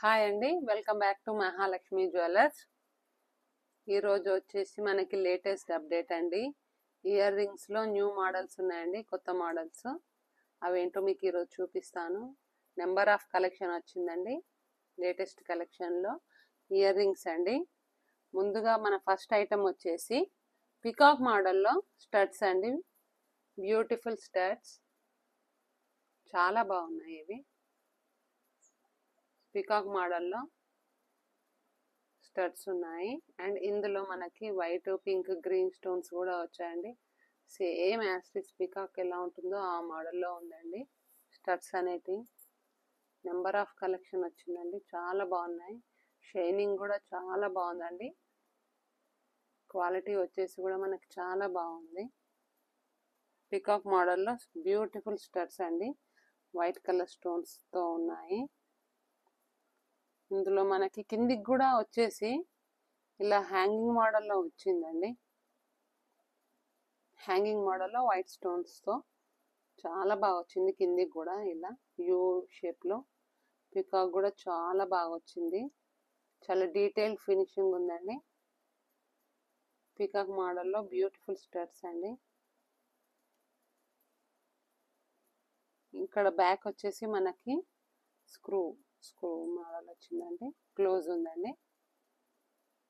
Hi అండి, welcome back to Mahalakshmi jewellers. ఈరోజు వచ్చేసి మనకి లేటెస్ట్ అప్డేట్ అండి. ఇయర్ రింగ్స్లో న్యూ మోడల్స్ ఉన్నాయండి, కొత్త మోడల్స్. అవేంటో మీకు ఈరోజు చూపిస్తాను. నెంబర్ ఆఫ్ కలెక్షన్ వచ్చిందండి లేటెస్ట్ కలెక్షన్లో ఇయర్ రింగ్స్ అండి. ముందుగా మన ఫస్ట్ ఐటమ్ వచ్చేసి పికాక్ మోడల్లో స్టడ్స్ అండి. బ్యూటిఫుల్ స్టడ్స్, చాలా బాగున్నాయి ఇవి. పికాక్ మోడల్లో స్టడ్స్ ఉన్నాయి అండ్ ఇందులో మనకి వైట్, పింక్, గ్రీన్ స్టోన్స్ కూడా వచ్చాయండి. సేమ్ యాస్టిస్ పికాక్ ఎలా ఉంటుందో ఆ మోడల్లో ఉందండి స్టడ్స్ అనేటివి. నెంబర్ ఆఫ్ కలెక్షన్ వచ్చిందండి, చాలా బాగున్నాయి. షైనింగ్ కూడా చాలా బాగుందండి. క్వాలిటీ వచ్చేసి కూడా మనకి చాలా బాగుంది. పికాక్ మోడల్లో బ్యూటిఫుల్ స్టడ్స్ అండి, వైట్ కలర్ స్టోన్స్తో ఉన్నాయి. ఇందులో మనకి కిందికి కూడా వచ్చేసి ఇలా హ్యాంగింగ్ మోడల్లో వచ్చిందండి. హ్యాంగింగ్ మోడల్లో వైట్ స్టోన్స్తో చాలా బాగా వచ్చింది. కిందికి కూడా ఇలా యూ షేప్లో పికాక్ కూడా చాలా బాగా వచ్చింది. చాలా డీటెయిల్ ఫినిషింగ్ ఉందండి. పికాక్ మోడల్లో బ్యూటిఫుల్ స్టడ్స్ అండి. ఇక్కడ బ్యాక్ వచ్చేసి మనకి స్క్రూ మోడల్ వచ్చిందండి, క్లోజ్ ఉందండి.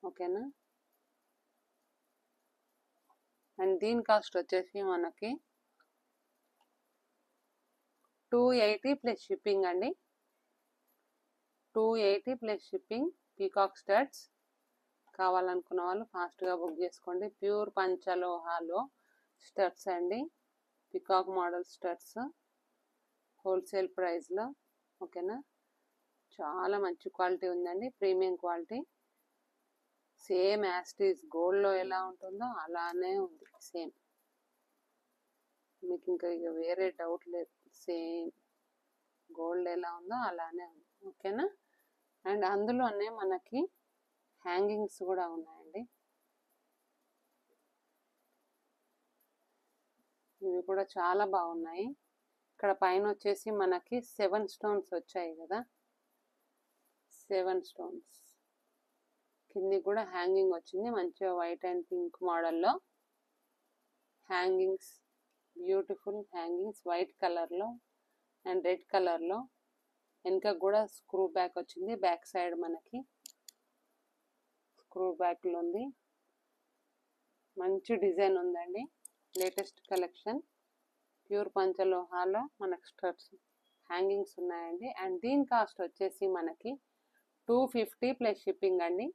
ఓకేనా. అండ్ దీని కాస్ట్ వచ్చేసి మనకి 280 ప్లస్ షిప్పింగ్ అండి. 280 ప్లస్ షిప్పింగ్. పీకాక్ స్టడ్స్ కావాలనుకున్న వాళ్ళు ఫాస్ట్గా బుక్ చేసుకోండి. ప్యూర్ పంచలోహాలో స్టడ్స్ అండి, పీకాక్ మోడల్ స్టడ్స్, హోల్సేల్ ప్రైస్లో. ఓకేనా. చాలా మంచి క్వాలిటీ ఉందండి, ప్రీమియం క్వాలిటీ. సేమ్ యాస్టీస్ గోల్డ్లో ఎలా ఉంటుందో అలానే ఉంది సేమ్. మీకు ఇంకా వేరే డౌట్ లేదు, సేమ్ గోల్డ్ ఎలా ఉందో అలానే ఉంది. ఓకేనా. అండ్ అందులోనే మనకి హ్యాంగింగ్స్ కూడా ఉన్నాయండి. ఇవి కూడా చాలా బాగున్నాయి. ఇక్కడ పైన వచ్చేసి మనకి 7 స్టోన్స్ వచ్చాయి కదా, 7 స్టోన్స్. కింది కూడా హ్యాంగింగ్ వచ్చింది, మంచిగా వైట్ అండ్ పింక్ మోడల్లో హ్యాంగింగ్స్. బ్యూటిఫుల్ హ్యాంగింగ్స్ వైట్ కలర్లో అండ్ రెడ్ కలర్లో. వెనక కూడా స్క్రూ బ్యాక్ వచ్చింది. బ్యాక్ సైడ్ మనకి స్క్రూ బ్యాక్లో ఉంది. మంచి డిజైన్ ఉందండి, లేటెస్ట్ కలెక్షన్. ప్యూర్ పంచలోహాలో మనకు స్టడ్స్ హ్యాంగింగ్స్ ఉన్నాయండి. అండ్ దీని కాస్ట్ వచ్చేసి మనకి 250 ప్లస్ షిప్పింగ్ అండి.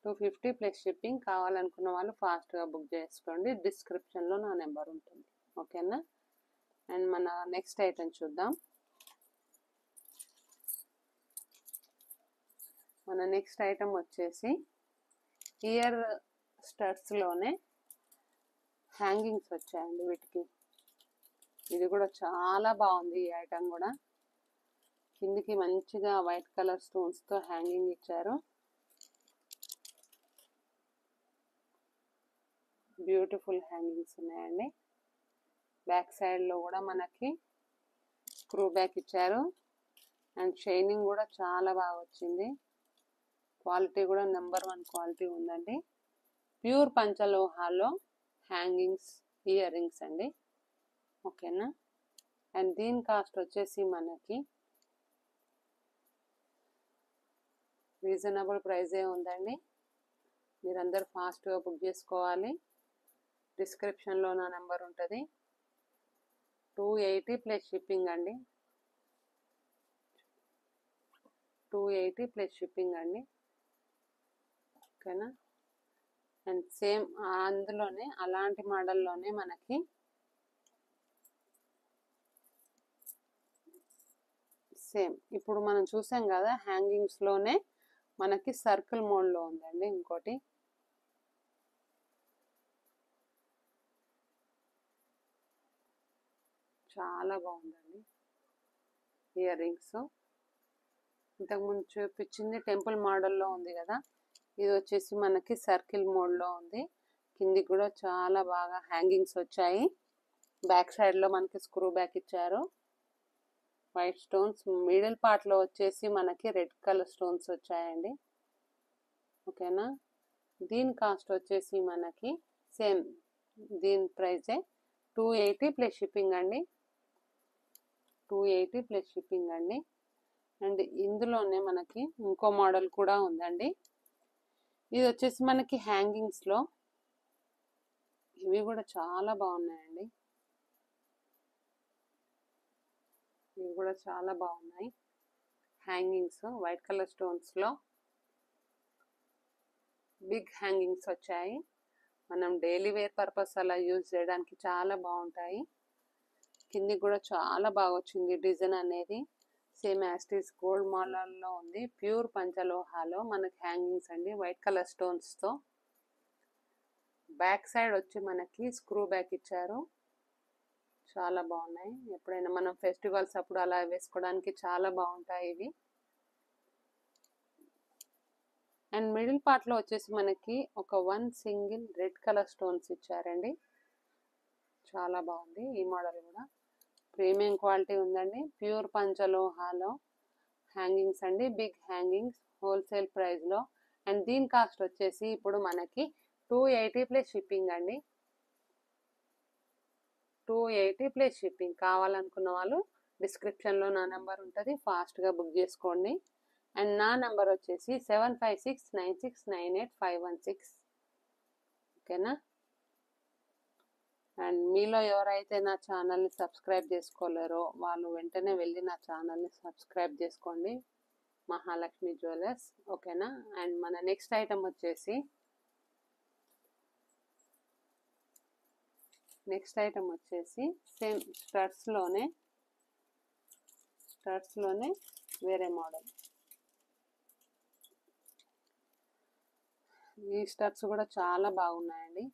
250 ప్లస్ షిప్పింగ్. కావాలనుకున్న వాళ్ళు ఫాస్ట్గా బుక్ చేసుకోండి. డిస్క్రిప్షన్లో నా నెంబర్ ఉంటుంది. ఓకేనా. అండ్ మన నెక్స్ట్ ఐటమ్ చూద్దాం. మన నెక్స్ట్ ఐటమ్ వచ్చేసి ఇయర్ స్టడ్స్లోనే హ్యాంగింగ్స్ వచ్చాయండి వీటికి. ఇది కూడా చాలా బాగుంది ఈ ఐటమ్ కూడా. కిందికి మంచిగా వైట్ కలర్ స్టోన్స్తో హ్యాంగింగ్ ఇచ్చారు. బ్యూటిఫుల్ హ్యాంగింగ్స్ ఉన్నాయండి. బ్యాక్ సైడ్లో కూడా మనకి స్క్రూ బ్యాక్ ఇచ్చారు. అండ్ షైనింగ్ కూడా చాలా బాగా వచ్చింది. క్వాలిటీ కూడా నెంబర్ 1 క్వాలిటీ ఉందండి. ప్యూర్ పంచలోహాలో హ్యాంగింగ్స్ ఇయర్ రింగ్స్ అండి. ఓకేనా. అండ్ దీని కాస్ట్ వచ్చేసి మనకి రీజనబుల్ ప్రైజే ఉందండి. మీరందరూ ఫాస్ట్గా బుక్ చేసుకోవాలి. డిస్క్రిప్షన్లో నా నెంబర్ ఉంటుంది. 280 ప్లస్ షిప్పింగ్ అండి. 280 ప్లస్ షిప్పింగ్ అండి. ఓకేనా. అండ్ సేమ్ అందులోనే అలాంటి మోడల్లోనే మనకి సేమ్ ఇప్పుడు మనం చూసాం కదా, హ్యాంగింగ్స్లోనే మనకి సర్కిల్ మోడ్లో ఉందండి ఇంకోటి. చాలా బాగుందండి ఇయర్ రింగ్స్. ఇంతకుముందు చూపించింది టెంపుల్ మోడల్లో ఉంది కదా, ఇది వచ్చేసి మనకి సర్కిల్ మోడ్లో ఉంది. కింది కూడా చాలా బాగా హ్యాంగింగ్స్ వచ్చాయి. బ్యాక్ సైడ్లో మనకి స్క్రూ బ్యాక్ ఇచ్చారు. వైట్ స్టోన్స్, మిడిల్ పార్ట్లో వచ్చేసి మనకి రెడ్ కలర్ స్టోన్స్ వచ్చాయండి. ఓకేనా, దీని కాస్ట్ వచ్చేసి మనకి సేమ్ దీని ప్రైజే 280 ప్లస్ షిప్పింగ్ అండి. 280 ప్లస్ షిప్పింగ్ అండి. అండ్ ఇందులోనే మనకి ఇంకో మోడల్ కూడా ఉందండి. ఇది వచ్చేసి మనకి హ్యాంగింగ్స్లో, ఇవి కూడా చాలా బాగున్నాయండి. ఇవి కూడా చాలా బాగున్నాయి. హ్యాంగింగ్స్ వైట్ కలర్ స్టోన్స్లో బిగ్ హ్యాంగింగ్స్ వచ్చాయి. మనం డైలీ వేర్ పర్పస్ అలా యూజ్ చేయడానికి చాలా బాగుంటాయి. కింది కూడా చాలా బాగా వచ్చింది డిజైన్ అనేది. సేమ్ యాస్టీస్ గోల్డ్ మోడల్లో ఉంది. ప్యూర్ పంచలోహాలో మనకి హ్యాంగింగ్స్ అండి, వైట్ కలర్ స్టోన్స్తో. బ్యాక్ సైడ్ వచ్చి మనకి స్క్రూ బ్యాక్ ఇచ్చారు. చాలా బాగున్నాయి. ఎప్పుడైనా మనం ఫెస్టివల్స్ అప్పుడు అలా వేసుకోవడానికి చాలా బాగుంటాయి ఇవి. అండ్ మిడిల్ పార్ట్లో వచ్చేసి మనకి ఒక 1 సింగిల్ రెడ్ కలర్ స్టోన్స్ ఇచ్చారండి. చాలా బాగుంది ఈ మోడల్ కూడా. ప్రీమియం క్వాలిటీ ఉందండి. ప్యూర్ పంచలోహాలో హ్యాంగింగ్స్ అండి, బిగ్ హ్యాంగింగ్స్, హోల్సేల్ ప్రైస్లో. అండ్ దీని కాస్ట్ వచ్చేసి ఇప్పుడు మనకి 280 ప్లస్ షిప్పింగ్ అండి. 280 ప్లస్ షిప్పింగ్. కావాలనుకున్న వాళ్ళు డిస్క్రిప్షన్లో నా నెంబర్ ఉంటుంది, ఫాస్ట్గా బుక్ చేసుకోండి. అండ్ నా నెంబర్ వచ్చేసి 7569698516. ఓకేనా. అండ్ మీలో ఎవరైతే నా ఛానల్ని సబ్స్క్రైబ్ చేసుకోలేరో వాళ్ళు వెంటనే వెళ్ళి నా ఛానల్ని సబ్స్క్రైబ్ చేసుకోండి, మహాలక్ష్మి జ్యువెలర్స్. ఓకేనా. అండ్ మన నెక్స్ట్ ఐటమ్ వచ్చేసి సేమ్ స్టడ్స్లోనే వేరే మోడల్. ఈ స్టడ్స్ కూడా చాలా బాగున్నాయండి.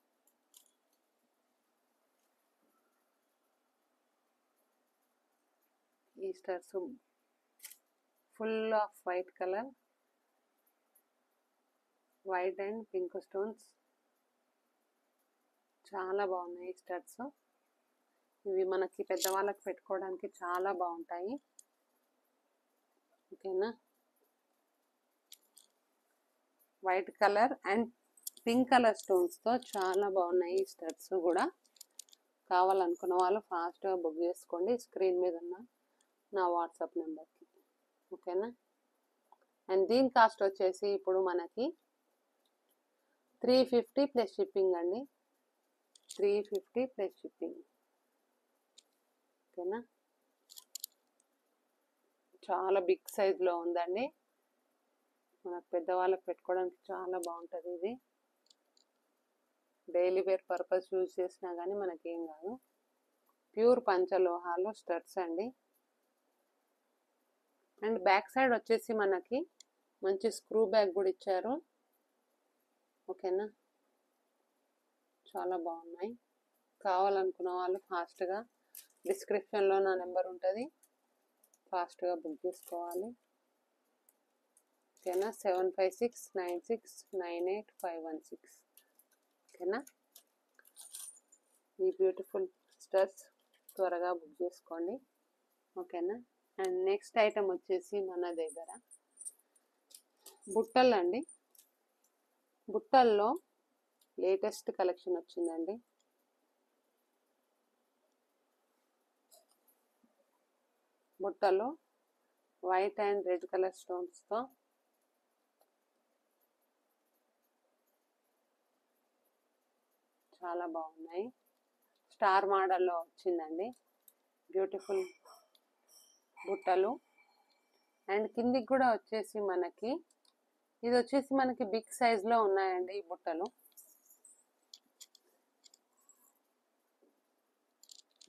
ఈ studs full off white colour, white and pink stones. చాలా బాగున్నాయి ఈ స్టడ్స్. ఇవి మనకి పెద్దవాళ్ళకి పెట్టుకోవడానికి చాలా బాగుంటాయి. ఓకేనా. White colour and pink colour స్టోన్స్తో చాలా బాగున్నాయి ఈ స్టడ్స్ కూడా. కావాలనుకున్న వాళ్ళు ఫాస్ట్గా బుక్ చేసుకోండి స్క్రీన్ మీద ఉన్న నా వాట్సాప్ నెంబర్కి. ఓకేనా. అండ్ దీని కాస్ట్ వచ్చేసి ఇప్పుడు మనకి 350 ప్లస్ షిప్పింగ్ అండి. 350 ప్లస్ షిప్పింగ్. ఓకేనా. చాలా బిగ్ సైజ్లో ఉందండి. మనకు పెద్దవాళ్ళకి పెట్టుకోవడానికి చాలా బాగుంటుంది ఇది. డైలీ వేర్ పర్పస్ యూజ్ చేసినా కానీ మనకేం కాదు. ప్యూర్ పంచలోహాలో స్టడ్స్ అండి. అండ్ బ్యాక్ సైడ్ వచ్చేసి మనకి మంచి స్క్రూ బ్యాగ్ కూడా ఇచ్చారు. ఓకేనా. చాలా బాగున్నాయి. కావాలనుకున్న వాళ్ళు ఫాస్ట్గా డిస్క్రిప్షన్లో నా నెంబర్ ఉంటుంది, ఫాస్ట్గా బుక్ చేసుకోవాలి. ఓకేనా. 7569698516. ఓకేనా. ఈ బ్యూటిఫుల్ స్టడ్స్ త్వరగా బుక్ చేసుకోండి. ఓకేనా. అండ్ నెక్స్ట్ ఐటమ్ వచ్చేసి మన దగ్గర బుట్టలు అండి. బుట్టల్లో లేటెస్ట్ కలెక్షన్ వచ్చిందండి. బుట్టలో వైట్ అండ్ రెడ్ కలర్ స్టోన్స్తో చాలా బాగున్నాయి. స్టార్ మోడల్లో వచ్చిందండి బ్యూటిఫుల్ బుట్టలు. అండ్ కిందికి కూడా వచ్చేసి మనకి ఇది వచ్చేసి మనకి బిగ్ సైజ్లో ఉన్నాయండి ఈ బుట్టలు.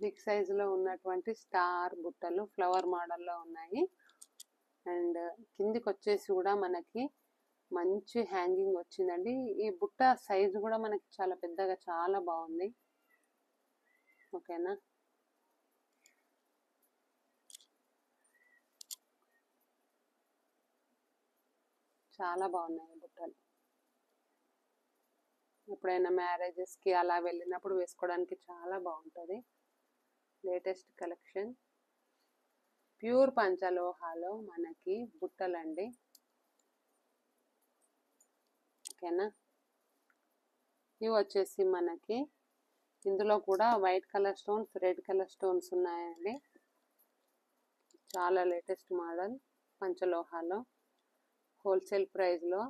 బిగ్ సైజులో ఉన్నటువంటి స్టార్ బుట్టలు ఫ్లవర్ మోడల్లో ఉన్నాయి. అండ్ కిందికి వచ్చేసి కూడా మనకి మంచి హ్యాంగింగ్ వచ్చిందండి. ఈ బుట్ట సైజు కూడా మనకి చాలా పెద్దగా చాలా బాగుంది. ఓకేనా. చాలా బాగున్నాయి బుట్టలు. ఎప్పుడైనా మ్యారేజెస్కి అలా వెళ్ళినప్పుడు వేసుకోవడానికి చాలా బాగుంటుంది. Latest collection. ప్యూర్ పంచలోహాలో మనకి బుట్టలండి. ఓకేనా, ఇవి వచ్చేసి మనకి ఇందులో కూడా white colour stones, red colour stones ఉన్నాయండి. చాలా లేటెస్ట్ మోడల్ పంచలోహాలో, హోల్సేల్ ప్రైస్లో,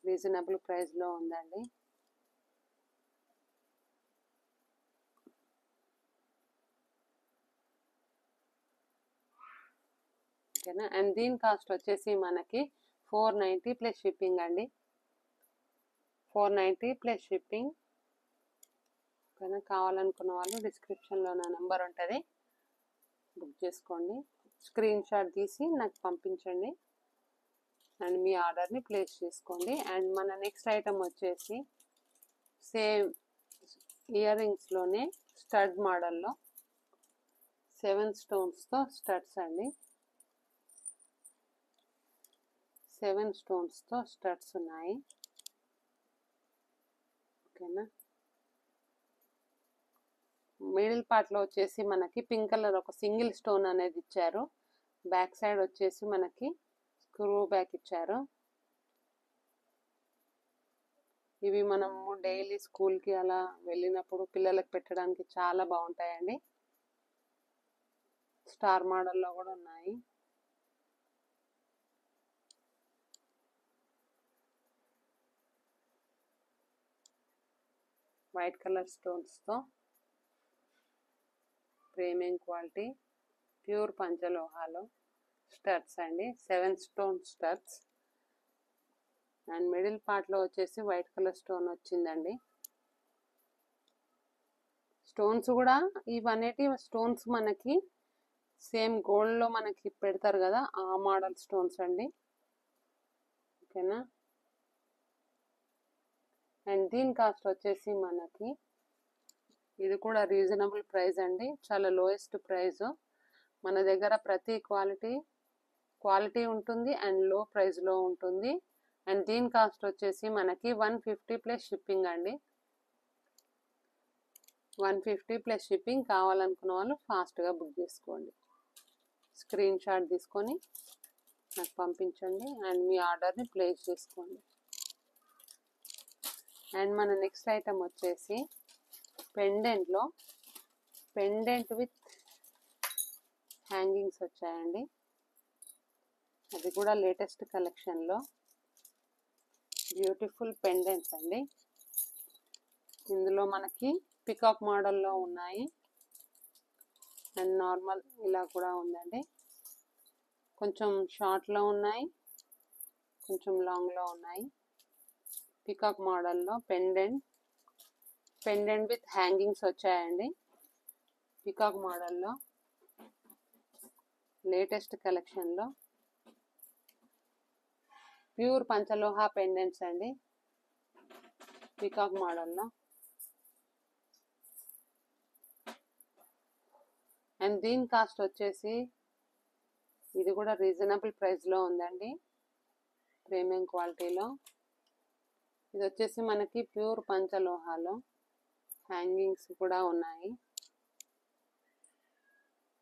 రీజనబుల్ ప్రైస్లో ఉందండి. ఓకేనా, అండ్ దీని కాస్ట్ వచ్చేసి మనకి 490 ప్లస్ షిప్పింగ్ అండి. 490 ప్లస్ షిప్పింగ్. ఓకేనా, కావాలనుకున్న వాళ్ళు డిస్క్రిప్షన్లో నా నెంబర్ ఉంటుంది, బుక్ చేసుకోండి. స్క్రీన్ షాట్ తీసి నాకు పంపించండి అండ్ మీ ఆర్డర్ని ప్లేస్ చేసుకోండి. అండ్ మన నెక్స్ట్ ఐటమ్ వచ్చేసి సేమ్ ఇయర్ రింగ్స్లోనే స్టడ్ మోడల్లో 7 స్టోన్స్తో స్టడ్స్ అండి. 7 స్టోన్స్తో స్టడ్స్ ఉన్నాయి. ఓకేనా, మిడిల్ పార్ట్లో వచ్చేసి మనకి పింక్ కలర్ ఒక సింగిల్ స్టోన్ అనేది ఇచ్చారు. బ్యాక్ సైడ్ వచ్చేసి మనకి స్క్రూ బ్యాక్ ఇచ్చారు. ఇవి మనము డైలీ స్కూల్కి అలా వెళ్ళినప్పుడు పిల్లలకు పెట్టడానికి చాలా బాగుంటాయండి. స్టార్ మోడల్లో కూడా ఉన్నాయి. వైట్ కలర్ స్టోన్స్తో ప్రీమియం క్వాలిటీ ప్యూర్ పంచలోహాలో స్టడ్స్ అండి. 7 స్టోన్ స్టడ్స్ అండ్ మిడిల్ పార్ట్లో వచ్చేసి వైట్ కలర్ స్టోన్ వచ్చిందండి. స్టోన్స్ కూడా ఇవన్నీ స్టోన్స్ మనకి సేమ్ గోల్డ్లో మనకి పెడతారు కదా, ఆ మోడల్ స్టోన్స్ అండి. ఓకేనా, అండ్ దీని కాస్ట్ వచ్చేసి మనకి ఇది కూడా రీజనబుల్ ప్రైస్ అండి, చాలా లోయెస్ట్ ప్రైస్. మన దగ్గర ప్రతి క్వాలిటీ ఉంటుంది అండ్ లో ప్రైస్లో ఉంటుంది. అండ్ దీని కాస్ట్ వచ్చేసి మనకి 150 ప్లస్ షిప్పింగ్ అండి. 150 ప్లస్ షిప్పింగ్. కావాలనుకున్న వాళ్ళు ఫాస్ట్గా బుక్ చేసుకోండి. స్క్రీన్ షాట్ తీసుకొని నాకు పంపించండి అండ్ మీ ఆర్డర్ని ప్లేస్ చేసుకోండి. అండ్ మన నెక్స్ట్ ఐటమ్ వచ్చేసి పెండెంట్లో పెండెంట్ విత్ హ్యాంగింగ్స్ వచ్చాయండి. అది కూడా లేటెస్ట్ కలెక్షన్లో బ్యూటిఫుల్ పెండెంట్స్ అండి. ఇందులో మనకి పికాక్ మోడల్లో ఉన్నాయి అండ్ నార్మల్ ఇలా కూడా ఉందండి. కొంచెం షార్ట్లో ఉన్నాయి, కొంచెం లాంగ్లో ఉన్నాయి. పికాక్ మోడల్లో పెండెంట్ విత్ హ్యాంగింగ్స్ వచ్చాయండి. పికాక్ మోడల్లో లేటెస్ట్ కలెక్షన్లో ప్యూర్ పంచలోహ పెండెంట్స్ అండి, పికాక్ మోడల్లో. అండ్ దీని కాస్ట్ వచ్చేసి ఇది కూడా రీజనబుల్ ప్రైస్లో ఉందండి, ప్రీమియం క్వాలిటీలో. ఇది వచ్చేసి మనకి ప్యూర్ పంచలోహాలో హ్యాంగింగ్స్ కూడా ఉన్నాయి.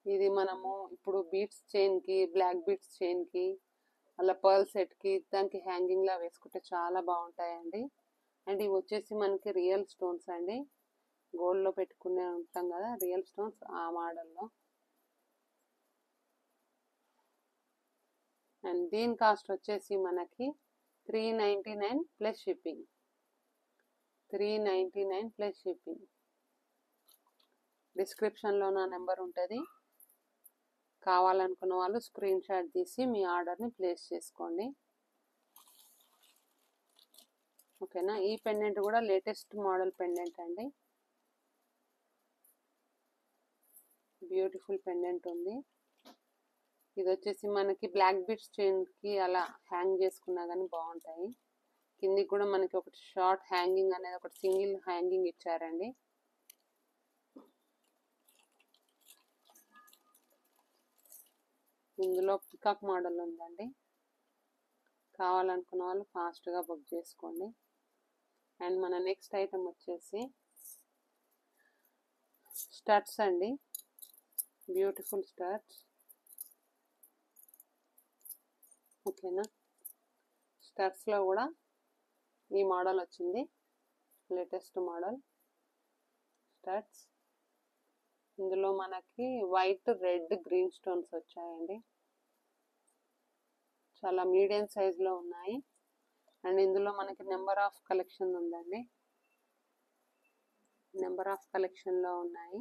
ఇది మనము ఇప్పుడు బీట్స్ చైన్కి, బ్లాక్ బీట్స్ చైన్కి, అలా పర్ల్ సెట్కి దానికి హ్యాంగింగ్లా వేసుకుంటే చాలా బాగుంటాయండి. అండ్ ఇవి వచ్చేసి మనకి రియల్ స్టోన్స్ అండి, గోల్డ్లో పెట్టుకునే ఉంటాం కదా రియల్ స్టోన్స్, ఆ మోడల్లో. అండ్ దీని కాస్ట్ వచ్చేసి మనకి 399 ప్లస్ షిప్పింగ్. 399 plus shipping. డిస్క్రిప్షన్లో నా నెంబర్ ఉంటుంది, కావాలనుకున్న వాళ్ళు స్క్రీన్ షాట్ తీసి మీ ఆర్డర్ని ప్లేస్ చేసుకోండి. ఓకేనా, ఈ పెండెంట్ కూడా లేటెస్ట్ మోడల్ పెండెంట్ అండి, బ్యూటిఫుల్ పెండెంట్ ఉంది. ఇది వచ్చేసి మనకి బ్లాక్ బీట్స్ చైన్కి అలా హ్యాంగ్ చేసుకున్నా కానీ బాగుంటాయి. కిందికి కూడా మనకి ఒకటి షార్ట్ హ్యాంగింగ్ అనేది ఒకటి సింగిల్ హ్యాంగింగ్ ఇచ్చారండి. ఇందులో పికాక్ మోడల్ ఉందండి, కావాలనుకున్న వాళ్ళు ఫాస్ట్గా బుక్ చేసుకోండి. అండ్ మన నెక్స్ట్ ఐటమ్ వచ్చేసి స్టడ్స్ అండి, బ్యూటిఫుల్ స్టడ్స్. ఓకేనా. స్టడ్స్లో కూడా ఈ మోడల్ వచ్చింది, లేటెస్ట్ మోడల్ స్టడ్స్. ఇందులో మనకి వైట్, రెడ్, గ్రీన్ స్టోన్స్ వచ్చాయండి. చాలా మీడియం సైజులో ఉన్నాయి. అండ్ ఇందులో మనకి నెంబర్ ఆఫ్ కలెక్షన్ ఉందండి, నెంబర్ ఆఫ్ కలెక్షన్లో ఉన్నాయి.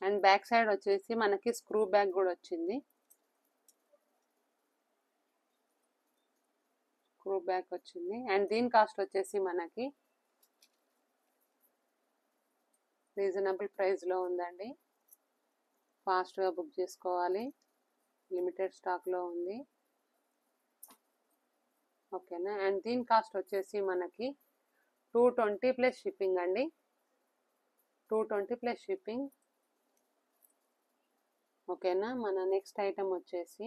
అండ్ బ్యాక్ సైడ్ వచ్చేసి మనకి స్క్రూ బ్యాగ్ కూడా వచ్చింది, స్క్రూ బ్యాగ్ వచ్చింది. అండ్ దీని కాస్ట్ వచ్చేసి మనకి రీజనబుల్ ప్రైస్లో ఉందండి. ఫాస్ట్గా బుక్ చేసుకోవాలి, లిమిటెడ్ స్టాక్లో ఉంది. ఓకేనా. అండ్ దీని కాస్ట్ వచ్చేసి మనకి 220 ప్లస్ షిప్పింగ్ అండి, 220 ప్లస్ షిప్పింగ్. ఓకేనా. మన నెక్స్ట్ ఐటమ్ వచ్చేసి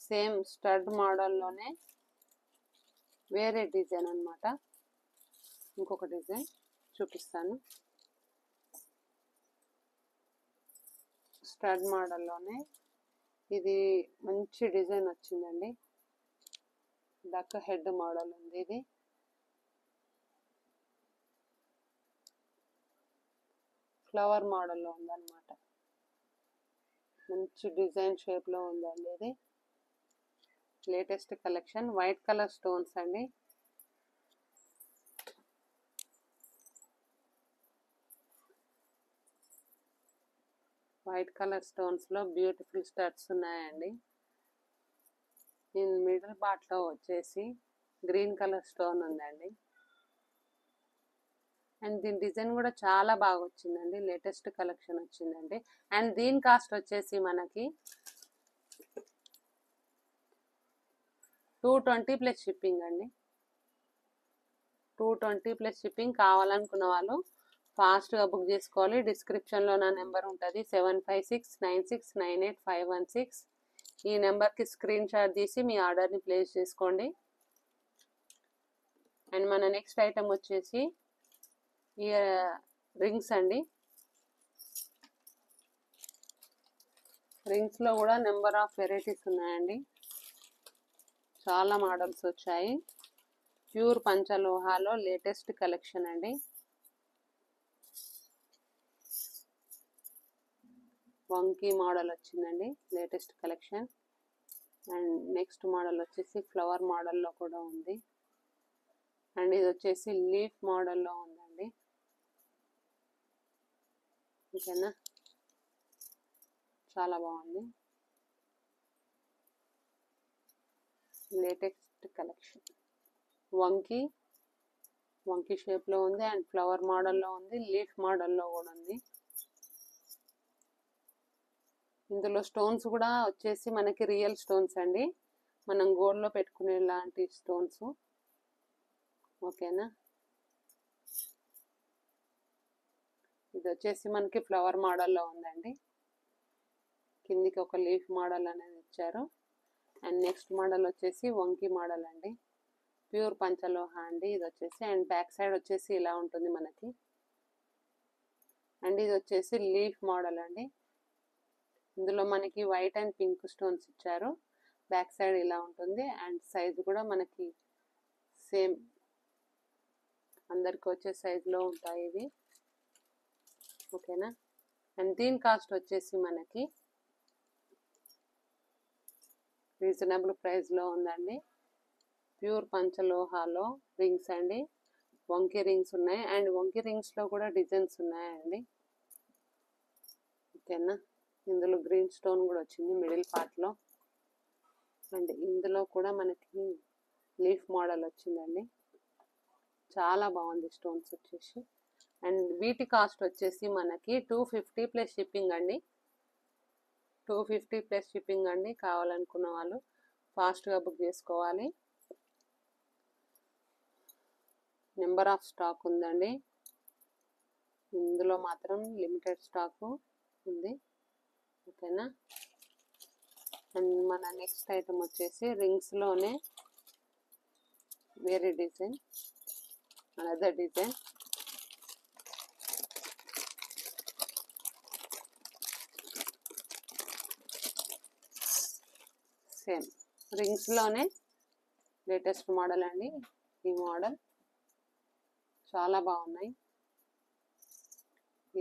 సేమ్ స్టడ్ మోడల్లోనే వేరే డిజైన్ అనమాట, ఇంకొక డిజైన్ చూపిస్తాను. స్టడ్ మోడల్లోనే ఇది మంచి డిజైన్ వచ్చిందండి, డక్ హెడ్ మోడల్ ఉంది. ఇది ఫ్లవర్ మోడల్లో ఉందన్నమాట, మంచి డిజైన్ షేప్లో ఉందండి. ఇది latest collection, white colour stones అండి. వైట్ కలర్ స్టోన్స్లో బ్యూటిఫుల్ స్టడ్స్ ఉన్నాయండి. దీని మిడిల్ పార్ట్లో వచ్చేసి గ్రీన్ కలర్ స్టోన్ ఉందండి. అండ్ దీని డిజైన్ కూడా చాలా బాగా వచ్చిందండి, లేటెస్ట్ కలెక్షన్ వచ్చిందండి. అండ్ దీని కాస్ట్ వచ్చేసి మనకి 220 ప్లస్ షిప్పింగ్ అండి, 220 ప్లస్ షిప్పింగ్. కావాలనుకున్న వాళ్ళు ఫాస్ట్గా బుక్ చేసుకోవాలి. డిస్క్రిప్షన్లో నా నెంబర్ ఉంటుంది, 7569698516. ఈ నెంబర్కి స్క్రీన్ షాట్ తీసి మీ ఆర్డర్ని ప్లేస్ చేసుకోండి. అండ్ మన నెక్స్ట్ ఐటమ్ వచ్చేసి ఇయర్ రింగ్స్ అండి. రింగ్స్లో కూడా నెంబర్ ఆఫ్ వెరైటీస్ ఉన్నాయండి, చాలా మోడల్స్ వచ్చాయి. ప్యూర్ పంచలోహాలో లేటెస్ట్ కలెక్షన్ అండి. వంకీ మోడల్ వచ్చిందండి, latest collection. And next model వచ్చేసి ఫ్లవర్ మోడల్లో కూడా ఉంది. అండ్ ఇది వచ్చేసి లీఫ్ మోడల్లో ఉందండి. ఓకేనా, చాలా బాగుంది, లేటెస్ట్ కలెక్షన్. వంకీ షేప్లో ఉంది, అండ్ ఫ్లవర్ మోడల్లో ఉంది, లీఫ్ మోడల్లో కూడా ఉంది. ఇందులో స్టోన్స్ కూడా వచ్చేసి మనకి రియల్ స్టోన్స్ అండి, మనం గోల్డ్లో పెట్టుకునే లాంటి స్టోన్స్. ఓకేనా. ఇది వచ్చేసి మనకి ఫ్లవర్ మోడల్లో ఉందండి, కిందికి ఒక లీఫ్ మోడల్ అనేది ఇచ్చారు. అండ్ నెక్స్ట్ మోడల్ వచ్చేసి వంకీ మోడల్ అండి, ప్యూర్ పంచలోహ అండి ఇది వచ్చేసి. అండ్ బ్యాక్ సైడ్ వచ్చేసి ఇలా ఉంటుంది మనకి. అండ్ ఇది వచ్చేసి లీఫ్ మోడల్ అండి, ఇందులో మనకి వైట్ అండ్ పింక్ స్టోన్స్ ఇచ్చారు. బ్యాక్ సైడ్ ఇలా ఉంటుంది. అండ్ సైజు కూడా మనకి సేమ్ అందరికి వచ్చే సైజులో ఉంటాయి ఇవి. ఓకేనా. అండ్ దీని కాస్ట్ వచ్చేసి మనకి రీజనబుల్ ప్రైస్లో ఉందండి. ప్యూర్ పంచలోహాలో రింగ్స్ అండి, వంకీ రింగ్స్ ఉన్నాయి. అండ్ వంకీ రింగ్స్లో కూడా డిజైన్స్ ఉన్నాయండి. ఓకేనా. ఇందులో గ్రీన్ స్టోన్ కూడా వచ్చింది మిడిల్ పార్ట్లో. అండ్ ఇందులో కూడా మనకి లీఫ్ మోడల్ వచ్చిందండి, చాలా బాగుంది స్టోన్స్ వచ్చేసి. అండ్ వీటి కాస్ట్ వచ్చేసి మనకి 250 ప్లస్ షిప్పింగ్ అండి, 250 ప్లస్ షిప్పింగ్ అండి. కావాలనుకున్న వాళ్ళు ఫాస్ట్గా బుక్ చేసుకోవాలి. నెంబర్ ఆఫ్ స్టాక్ ఉందండి, ఇందులో మాత్రం లిమిటెడ్ స్టాకు ఉంది. ఓకేనా. అండ్ మన నెక్స్ట్ ఐటమ్ వచ్చేసి రింగ్స్లోనే వేరే డిజైన్, అనదర్ డిజైన్. సేమ్ రింగ్స్లోనే లేటెస్ట్ మోడల్ అండి. ఈ మోడల్ చాలా బాగున్నాయి.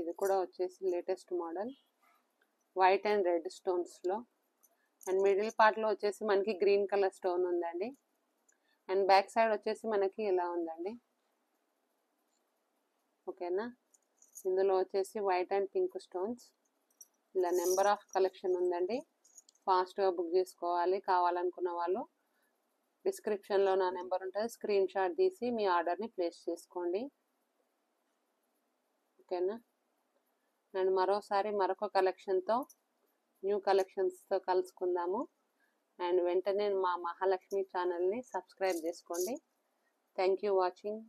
ఇది కూడా వచ్చేసి latest model, white and red స్టోన్స్లో. అండ్ మిడిల్ పార్ట్లో వచ్చేసి మనకి గ్రీన్ కలర్ స్టోన్ ఉందండి. అండ్ బ్యాక్ సైడ్ వచ్చేసి మనకి ఇలా ఉందండి. ఓకేనా. ఇందులో వచ్చేసి వైట్ అండ్ పింక్ స్టోన్స్. ఇలా నెంబర్ ఆఫ్ కలెక్షన్ ఉందండి. ఫాస్ట్గా బుక్ చేసుకోవాలి. కావాలనుకున్న వాళ్ళు డిస్క్రిప్షన్లో నా నెంబర్ ఉంటుంది, స్క్రీన్ షాట్ తీసి మీ ఆర్డర్ని ప్లేస్ చేసుకోండి. ఓకేనా. అండ్ మరోసారి మరొక కలెక్షన్తో, న్యూ కలెక్షన్స్తో కలుసుకుందాము. అండ్ వెంటనే మా మహాలక్ష్మి ఛానల్ని సబ్స్క్రైబ్ చేసుకోండి. Thank you watching.